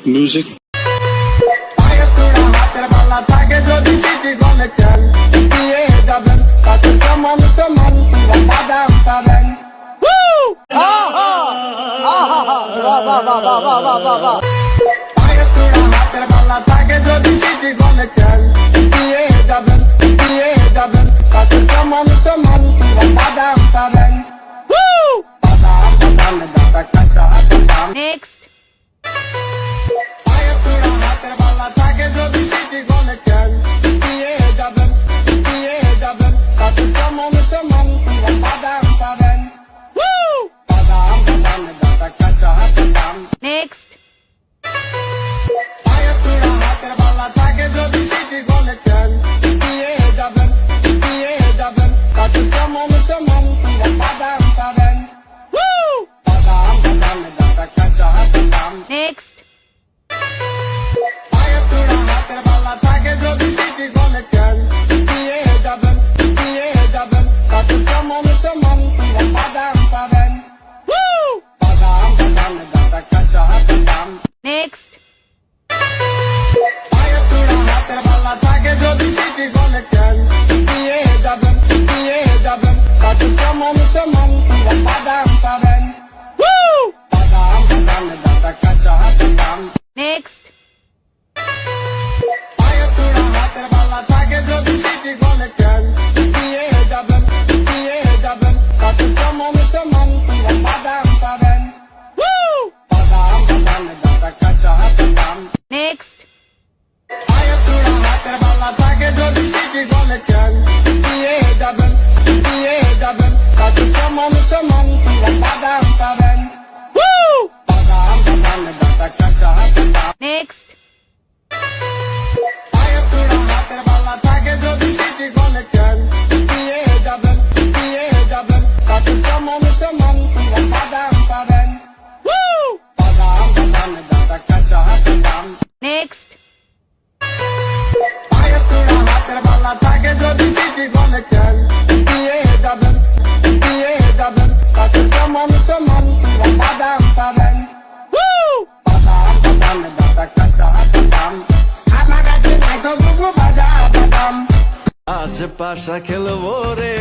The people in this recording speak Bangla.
Music. পায়ে তোড়া হাতের বালা থাকে যদি সিটি গলে খেল দিয়ে যাবেন তাতে সমান সমান পুরা বাদাম পাবেন। পায়ে তোড়া হাতের বালা থাকে যদি সিটি গলে খেল দিয়ে যাবেন তাতে সমান সমান পুরা বাদাম পাবেন। বাদাম বাদামে দাদা কাঁচা বাদাম। Next. পায়ে তোড়া হাতের বালা থাকে যদি সিটি গলে খেল দিয়ে যাবেন তাতে সমান সমান পুরা বাদাম পাবেন। বাদাম বাদামে দাদা কাঁচা বাদাম। Next. পায়ে তোড়া হাতের বালা থাকে যদি সিটি গলে খেল দিয়ে যাবেন তাতে সমান সমান পুরা বাদাম পাবেন। বাদাম বাদামে দাদা কাঁচা বাদাম। Next. পায়ে তোড়া হাতের বালা থাকে যদি সিটি গলে খেল দিয়ে যাবেন তাতে সমান সমান পুরা বাদাম পাবেন। বাদাম বাদামে দাদা কাঁচা বাদাম। Next. পায়ে তোড়া হাতের বালা থাকে যদি সিটি গলে খেল দিয়ে যাবেন তাতে সমান সমান পুরা বাদাম পাবেন। বাদাম বাদামে দাদা কাঁচা বাদাম। Next. পায়ে তোড়া হাতের বালা থাকে যদি সিটি গলে খেল দিয়ে যাবেন তাতে সমান সমান পুরা বাদাম পাবেন। বাদাম বাদামে দাদা কাঁচা বাদাম। Next. পায়ে তোড়া হাতের বালা থাকে যদি সিটি গলে খেল দিয়ে যাবেন তাতে সমান সমান পুরা বাদাম পাবেন। বাদাম বাদামে দাদা কাঁচা বাদাম। Next. পায়ে তোড়া হাতের বালা থাকে যদি সিটি গলে খেল দিয়ে যাবেন তাতে সমান সমান পুরা বাদাম পাবেন। বাদাম বাদামে দাদা কাঁচা বাদাম। Next. পায়ে তোড়া হাতের বালা থাকে যদি সিটি গলে খেল দিয়ে যাবেন তাতে সমান সমান পুরা বাদাম পাবেন। বাদাম বাদামে দাদা কাঁচা বাদাম। আমার কাছে দেখো বুবু বাজা বাদাম। আজ পাশা খেলবো রে